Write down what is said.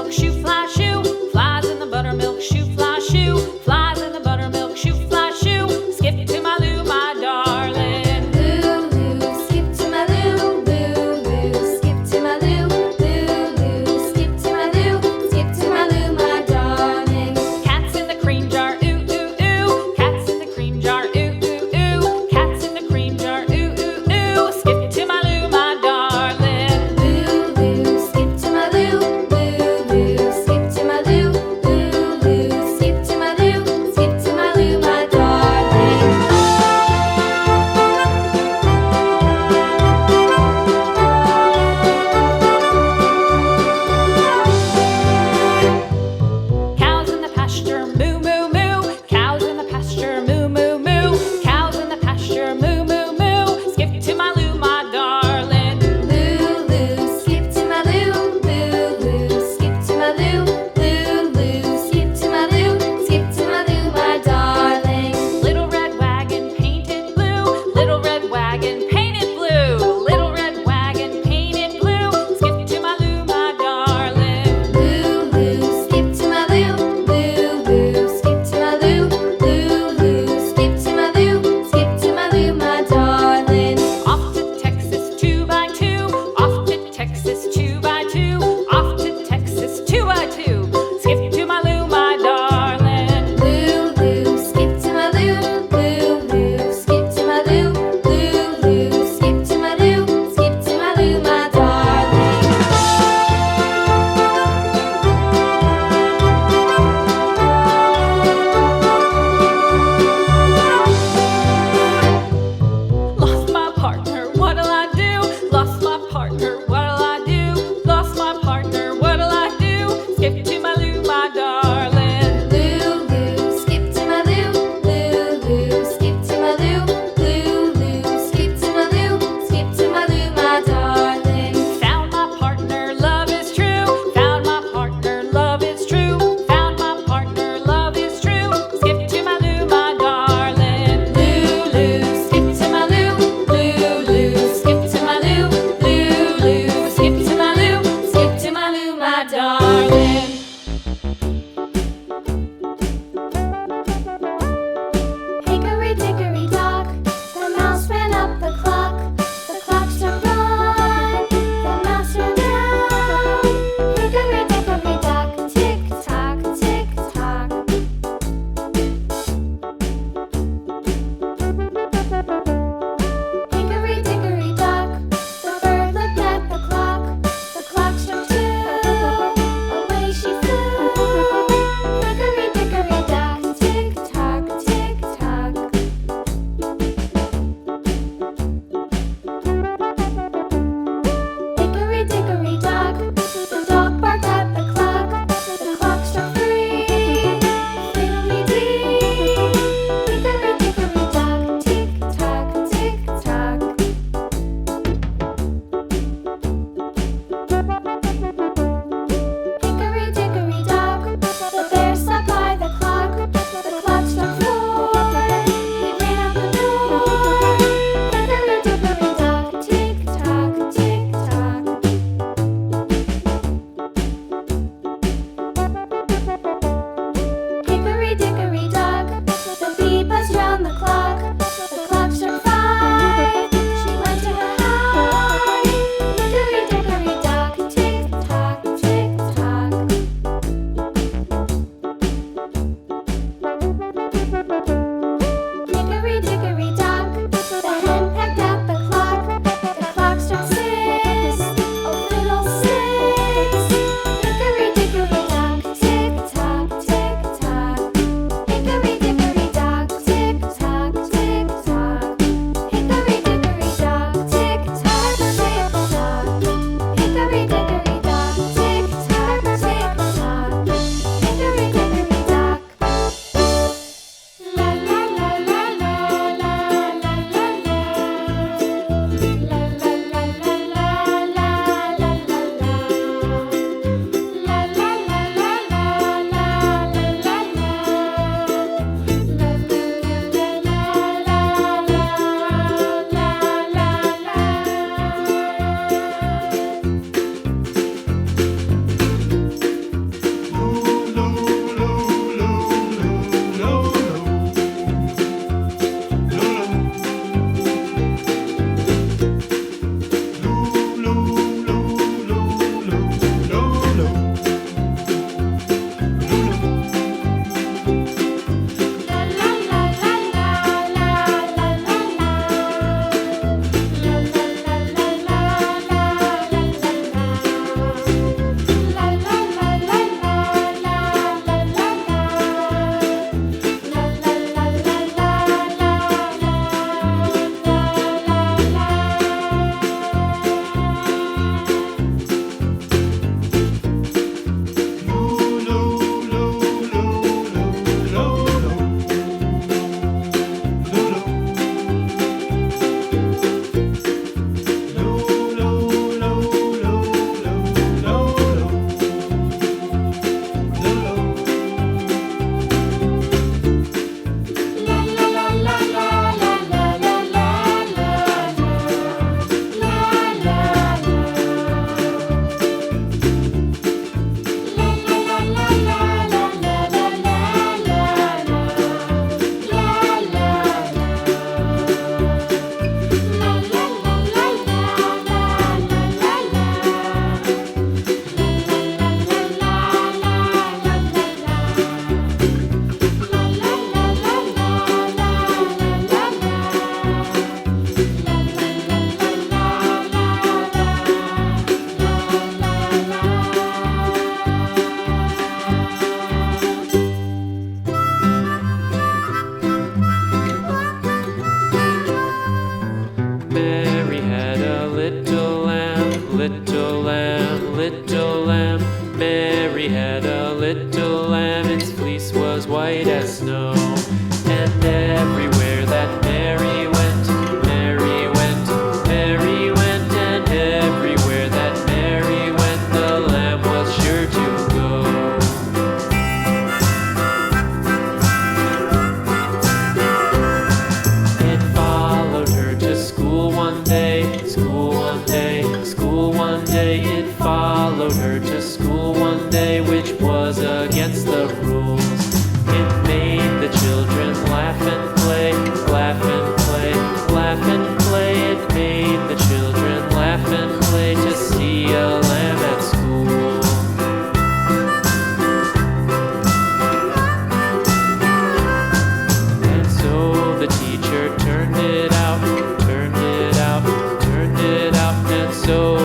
buttermilk shoe, fly shoe. Flies in the buttermilk shoe, fly shoe. Flies in the buttermilk shoe, fly shoe. Skip to my Lou, my darling. Lou, skip to my Lou, Lou, skip to my Lou, Lou, skip to my Lou, skip to my Lou, my darling. Cats in the cream jar, ooh, ooh, ooh. Cats in the cream jar, ooh, ooh, ooh. Cats in the cream jar, ooh, ooh, ooh. Skip to my Lou, my darling. Lou, skip to my Lou, Lou, skip to my Lou, Lou, skip to my Lou, skip to my Lou, my darling. Cows in the pasture, moo, moo, moo. Cows in the pasture, moo, moo, moo. Cows in the pasture, moo, moo, moo. Skip to my Lou, my darling. Lou, skip to my Lou, Lou, skip to my Lou, Lou, skip to my Lou, skip to my Lou, my darling. Little red wagon painted blue. Little red wagon painted blue. Little red wagon painted blue. Skip to my Lou, my darling. Lou, skip to my Lou, Lou, skip to my Lou, Lou, skip to my Lou, skip to my Lou, my darling. Off to Texas 2x2. Off to Texas 2x2. Off to Texas 2x2. Skip to my Lou, my darling. Lou, skip to my Lou, Lou, skip to my Lou, Lou, skip to my Lou, skip to my Lou, my darling. Lost my partner, what'll I do? Lost my partner, what'll I do? Lost my partner, what'll I do? Skip to my Lou, my darling. Lou, skip to my Lou, Lou, skip to my Lou, Lou, skip to my Lou, skip to my Lou, my darling. Found my partner, love is true. Found my partner, love is true. Found my partner, love is true. Skip to my Lou, my darling. Lou, skip to my Lou, Lou, skip to my Lou, Lou, skip to my Lou, skip to my Lou, my darling. Hickory dickory dock, the mouse ran up the clock. The clock struck one, the mouse ran down. Hickory dickory dock, tick tock, tick tock. Hickory dickory dock, the bird looked at the clock. The clock struck two, away she flew. Mary had a little lamb, its fleece was white as snow. And everywhere that Mary went, Mary went, Mary went, and everywhere that Mary went, the lamb was sure to go. It followed her to school one day, school one day, school one day. It followed her to school one day, which was against the rules. It made the children laugh and play, laugh and play, laugh and play. It made the children laugh and play to see a lamb at school. And so the teacher turned it out, turned it out, turned it out, and so